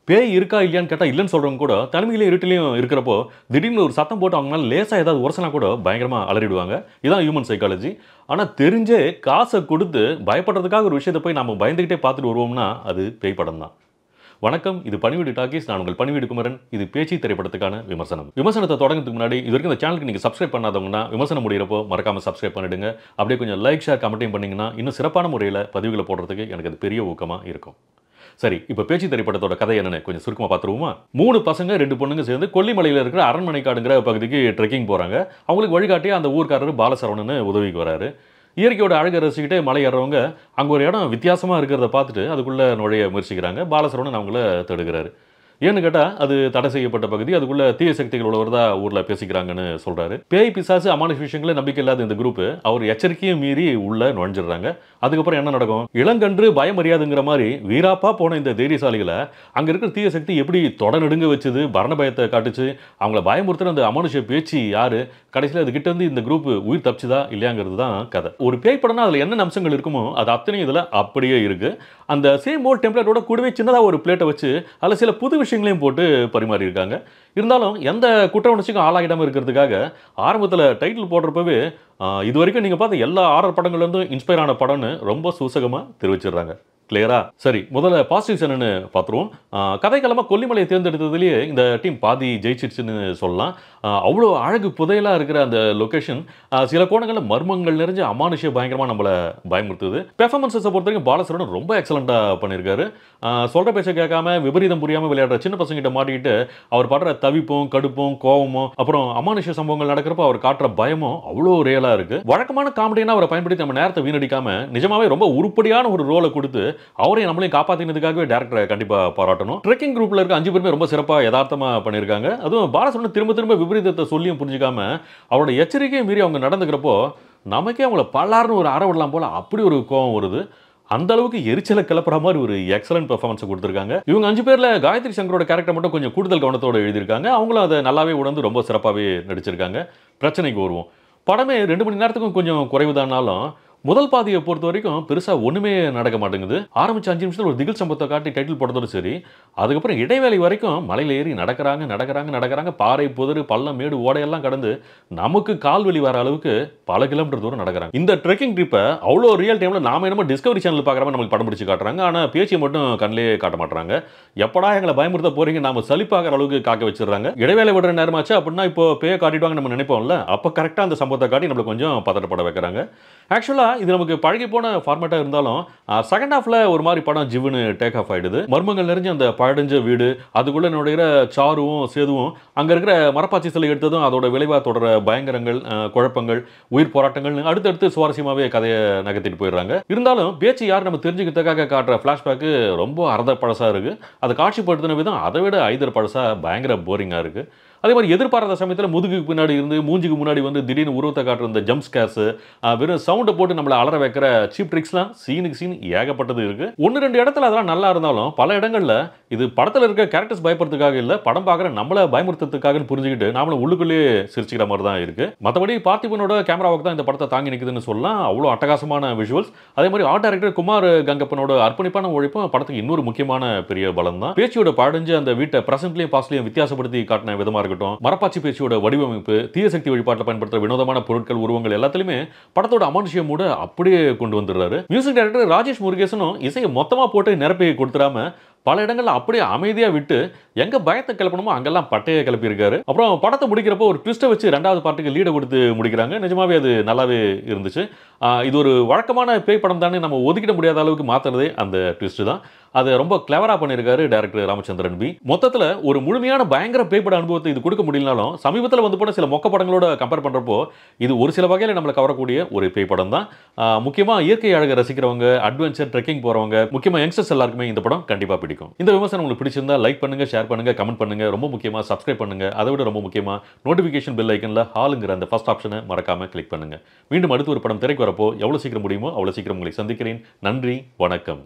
பேய் இருக்கா இல்லையான்னு கேட்டா இல்லன்னு சொல்றவங்க கூட தனிமையிலே இருட்டிலயும் இருக்கிறப்போ திடீர்னு ஒரு சத்தம் போட்டு அவங்க மேல லேசா ஏதாவது உரசனா கூட பயங்கரமா அலறிடுவாங்க. இதான் ஹியூமன் சைக்காலஜி. ஆனா தெரிஞ்சே காசை கொடுத்து பயப்படுறதுக்காக ஒரு விஷயத்தை போய் நாம பயந்துகிட்டே பார்த்துட்டு வருவோம்னா அது பேய் படம் தான். வணக்கம், இது பணிவீடு டாக்கீஸ். நான் உங்கள் பணிவீடு குமரன். இது பேச்சு திரைப்படத்துக்கான விமர்சனம். விமர்சனத்தை தொடங்குறதுக்கு முன்னாடி இது வரைக்கும் இந்த சேனலுக்கு நீங்க சப்ஸ்கிரைப் பண்ணாதவங்கன்னா விமர்சனம் முடியிறப்போ மறக்காம சப்ஸ்கிரைப் பண்ணிடுங்க. அப்படியே கொஞ்சம் லைக் ஷேர் கமெண்ட்டையும் பண்ணீங்கன்னா இன்னும் சிறப்பான முறையில் பதிவுகளை போடுறதுக்கு எனக்கு அது பெரிய ஊக்கமா இருக்கும். சரி, இப்ப பேச்சு திரைப்படத்தோட கதை என்னன்னு கொஞ்சம் சுருக்கமா பார்த்துருவோமா? 3 பசங்க 2 பொண்ணுங்க சேர்ந்து கொல்லிமலையில இருக்கிற அரண்மனைக்காடுங்கிற பகுதிக்கு ட்ரெக்கிங் போறாங்க. அவங்களுக்கு வழிகாட்டியா அந்த ஊர்க்காரர் பாலசரவணன் உதவிக்கு வராரு. இயற்கையோட அழகை ரசிச்சுக்கிட்டே மலை ஏறுறவங்க அங்க ஒரு இடம் வித்தியாசமா இருக்கிறத பார்த்துட்டு அதுக்குள்ள நுழைய முயற்சிக்கிறாங்க. பாலசரவணன் அவங்கள தடுக்கிறாரு. ஏன்னு கேட்டா அது தடை செய்யப்பட்ட பகுதி, அதுக்குள்ள தீய சக்திகள் உள்ளவர் தான் ஊர்ல பேசிக்கிறாங்கன்னு சொல்றாரு. பேய் பிசாசு அமானுஷ விஷயங்கள நம்பிக்கை இல்லாத இந்த குரூப் அவர் எச்சரிக்கையை மீறி உள்ள நுழைஞ்சிடுறாங்க. அதுக்கப்புறம் என்ன நடக்கும்? இளங்கன்று பயம் அறியாதுங்கிற மாதிரி வீராப்பா போன இந்த தைரியசாலிகளை அங்க இருக்கிற தீய சக்தி எப்படி தொட நடுங்க வச்சது, மரண பயத்தை காட்டுச்சு, அவங்கள பயமுறுத்துற அந்த அமானுஷ பேச்சு யாரு, கடைசியில் அது கிட்ட இருந்து இந்த குரூப் உயிர் தப்பிச்சுதா இல்லையாங்கிறது தான் கதை. ஒரு பேய் படம்னா அதுல என்ன அம்சங்கள் இருக்குமோ அது அத்தனையும் இதுல அப்படியே இருக்கு. அந்த சேம் ஓல்ட் டெம்ப்ளேட்டோட கூடவே சின்னதா ஒரு பிளேட்டை வச்சு அதில் சில புது விஷயங்களையும் போட்டு பரிமாறி இருக்காங்க. இருந்தாலும் எந்த குற்ற உணர்ச்சிக்கும் ஆளாகிடாமல் இருக்கிறதுக்காக ஆரம்பத்தில் டைட்டில் போடுறப்பவே இது வரைக்கும் நீங்கள் பார்த்த எல்லா ஆர்டர் படங்கள்லேருந்தும் இன்ஸ்பயர் ஆன படம்னு ரொம்ப சூசகமாக தெரிவிச்சிடுறாங்க. கிளியரா? சரி, முதல்ல பாசிட்டிவ்ஸ் என்னன்னு பார்த்துருவோம். கதைக்களமாக கொல்லிமலையை தேர்ந்தெடுத்ததுலேயே இந்த டீம் பாதி ஜெயிச்சிடுச்சுன்னு சொல்லலாம். அவ்வளோ அழகு புதையலாக இருக்கிற அந்த லொக்கேஷன் சில கோணங்களில் மர்மங்கள் நிறைஞ்ச அமானுஷ பயங்கரமாக நம்மளை பயமுறுத்துது. பெர்ஃபார்மன்ஸை பொறுத்த வரைக்கும் பாலசரவணன் ரொம்ப எக்ஸலண்ட்டாக பண்ணியிருக்காரு. சொல்கிற பேச்சை கேட்காம விபரீதம் புரியாமல் விளையாடுற சின்ன பசங்கிட்ட மாட்டிக்கிட்டு அவர் படுற தவிப்பும் கடுப்பும் கோவமும் அப்புறம் அமானுஷ சம்பவங்கள் நடக்கிறப்ப அவர் காட்டுற பயமும் அவ்வளோ ரியலாக இருக்கு. வழக்கமான காமெடினா அவரை பயன்படுத்தி நம்ம நேரத்தை வீணடிக்காம நிஜமாவே ரொம்ப உருப்படியான ஒரு ரோலை கொடுத்து அவரையும் நம்மளையும் காப்பாற்றினதுக்காகவே டேரக்டரை கண்டிப்பாக பாராட்டணும். ட்ரெக்கிங் குரூப்ல இருக்க 5 பேருமே ரொம்ப சிறப்பாக யதார்த்தமாக பண்ணியிருக்காங்க. அதுவும் பாலசரவணன் திரும்ப திரும்ப விபரீதத்தை சொல்லியும் புரிஞ்சுக்காம அவரோட எச்சரிக்கையை மீறி அவங்க நடந்துக்கிறப்போ நமக்கே அவங்கள பல்லாருன்னு ஒரு அற விடலாம் போல அப்படி ஒரு கோவம் வருது. அந்த அளவுக்கு எரிச்சலை கிளப்புற மாதிரி ஒரு எக்ஸலன்ட் பெர்ஃபார்மன்ஸ் கொடுத்துருக்காங்க. இவங்க 5 பேர்ல காயத்ரி சங்கரோட கேரக்டர் மட்டும் கொஞ்சம் கூடுதல் கவனத்தோட எழுதியிருக்காங்க. அவங்களும் அதை நல்லாவே உணர்ந்து ரொம்ப சிறப்பாகவே நடிச்சிருக்காங்க. பிரச்சனைக்கு வருவோம். படமே 2 மணி நேரத்துக்கும் கொஞ்சம் குறைவுதானாலும் முதல் பாதியை பொறுத்த வரைக்கும் பெருசா ஒண்ணுமே நடக்க மாட்டேங்குது. ஆரம்பிச்ச 5 நிமிஷத்துல ஒரு திகில் சம்பவத்தை காட்டி டைட்டில் போடுறதோட சரி, அதுக்கப்புறம் இடைவேளை வரைக்கும் மலையில ஏறி நடக்கிறாங்க, பாறை புதரு பள்ளம் மேடு ஓடையெல்லாம் கடந்து நமக்கு கால்வலி வர அளவுக்கு பல கிலோமீட்டர் தூரம் நடக்கிறாங்க. இந்த ட்ரெக்கிங் ட்ரிப்பை அவ்வளோ ரியல் டைம்ல நாம என்னமோ டிஸ்கவரி சேனல் பார்க்குற மாதிரி நமக்கு படம் பிடிச்சி காட்டுறாங்க. ஆனா பேச்சியை மட்டும் கண்ணிலே காட்ட மாட்டாங்க. எப்படா எங்களை பயமுறுத்த போறீங்க நாம சலிப்பாகிற அளவுக்கு காக்க வச்சிடறாங்க. இடைவேளை விடுற நேரமாச்சு அப்படின்னா இப்போ பேய காட்டிடுவாங்க நம்ம நினைப்போம்ல, அப்ப கரெக்டா அந்த சம்பவத்தை காட்டி நம்மளுக்கு கொஞ்சம் பதட்டப்பட வைக்கிறாங்க. ஆக்சுவலா இது நமக்கு பழகி போன ஃபார்மேட்டா இருந்தாலும் செகண்ட் ஹாஃப்ல ஒரு மாதிரி படம் ஜிவ்னு டேக் ஆஃப் ஆயிடுது. மர்மங்கள் நிறைஞ்ச அந்த பழஞ்ச வீடு, அதுக்குள்ள நுழைகிற சாருவும் சேதுவும் அங்க இருக்கிற மரப்பாச்சி சிலை எடுத்ததும் அதோட விளைவா தொடர பயங்கரங்கள், குழப்பங்கள், உயிர் போராட்டங்கள் அடுத்தடுத்து சுவாரஸ்யமாவே கதையை நகர்த்திட்டு போயிடுறாங்க. இருந்தாலும் பேச்சு யார் நம்ம தெரிஞ்சுக்கிறதுக்காக காட்டுற பிளாஷ்பேக்கு ரொம்ப அர்த்த பழசா இருக்கு. அதை காட்சிப்படுத்தின விதம் அதை விட ஐதர் பழசா பயங்கர போரிங்கா இருக்கு. அதே மாதிரி எதிர்பாராத சமயத்தில் முதுகுக்கு பின்னாடி இருந்து மூஞ்சிக்கு முன்னாடி வந்து திடீர்னு உருவத்தை காட்டுற இந்த ஜம்ப் ஸ்கேர்ஸ், வெறும் சவுண்டை போட்டு நம்மளை அலற வைக்கிற சீப் ட்ரிக்ஸ்லாம் சீனுக்கு சீன் ஏகப்பட்டது இருக்கு. 1-2 இடத்துல அதெல்லாம் நல்லா இருந்தாலும் பல இடங்கள்ல இது படத்தில் இருக்க கேரக்டர்ஸ் பயப்படுறதுக்காக இல்லை, படம் பார்க்குற நம்மளை பயமுறுத்துறதுக்காக புரிஞ்சுக்கிட்டு நாமளும் உள்ளுக்குள்ளேயே சிரிச்சுக்கிற மாதிரி தான் இருக்கு. மற்றபடி பார்த்திபனோட கேமராவுக்கு தான் இந்த படத்தை தாங்கி நிற்குதுன்னு சொல்லலாம். அவ்வளோ அட்டகாசமான விஷுவல்ஸ். அதே மாதிரி ஆர்ட் டைரக்டர் குமார் கங்கப்பனோட அர்ப்பணிப்பான உழைப்பும் படத்துக்கு இன்னொரு முக்கியமான பெரிய பலம் தான். பேச்சியோட பழஞ்சு அந்த வீட்டை பிரசன்ட்லையும் பாஸ்ட்லையும் வித்தியாசப்படுத்தி காட்டின விதமா இருக்கட்டும், மரப்பாச்சி பேச்சியோட வடிவமைப்பு, தீய சக்தி வழிபாட்டில் பயன்படுத்துற வினோதமான பொருட்கள், உருவங்கள் எல்லாத்துலயுமே படத்தோட அமானுஷ்யம் மூட அப்படியே கொண்டு வந்துடுறாரு. மியூசிக் டைரக்டர் ராஜேஷ் முருகேசனும் இசையை மொத்தமா போட்டு நிரப்பி கொடுத்துடாம பல இடங்கள்ல அப்படியே அமைதியா விட்டு எங்க பயத்தை கிளப்பணுமோ அங்கெல்லாம் பட்டையை கிளப்பி இருக்காரு. அப்புறம் படத்தை முடிக்கிறப்போ ஒரு ட்விஸ்ட்டை வச்சு 2வது பார்ட்டுக்கு லீடை கொடுத்து முடிக்கிறாங்க. நிஜமாவே அது நல்லாவே இருந்துச்சு. இது ஒரு வழக்கமான பேய் படம் தானே நம்ம ஒதுக்கிட முடியாத அளவுக்கு மாத்துறதே அந்த ட்விஸ்ட் தான். அதை ரொம்ப கிளவரா பண்ணியிருக்காரு டைரக்டர் ராமச்சந்திரன் பி. மொத்தத்தில் ஒரு முழுமையான பயங்கர பேய்பட அனுபவத்தை இது கொடுக்க முடியலனாலும் சமீபத்தில் வந்து போன சில மொக்க படங்களோட கம்பேர் பண்றப்போ இது ஒரு சில வகையில் நம்மளை கவரக்கூடிய ஒரு பேய் படம் தான். முக்கியமாக இயற்கை அழகை ரசிக்கிறவங்க, அட்வென்ச்சர் ட்ரெக்கிங் போறவங்க, முக்கியமாக யங்ஸ்டர்ஸ் எல்லாருக்குமே இந்த படம் கண்டிப்பாக பிடிக்கும். இந்த விமர்சனம் உங்களுக்கு பிடிச்சிருந்தா லைக் பண்ணுங்க, ஷேர் பண்ணுங்க, கமெண்ட் பண்ணுங்க. ரொம்ப முக்கியமாக சப்ஸ்கிரைப் பண்ணுங்க. அதை விட ரொம்ப முக்கியமாக நோட்டிஃபிகேஷன் பெல் ஐக்கன்ல ஹாலுங்கிற அந்த ஃபர்ஸ்ட் ஆப்ஷனை மறக்காம கிளிக் பண்ணுங்க. மீண்டும் அடுத்து ஒரு படம் திரைக்கு வரப்போ எவ்வளவு சீக்கிரம் முடியுமோ அவ்வளவு சீக்கிரம் உங்களை சந்திக்கிறேன். நன்றி, வணக்கம்.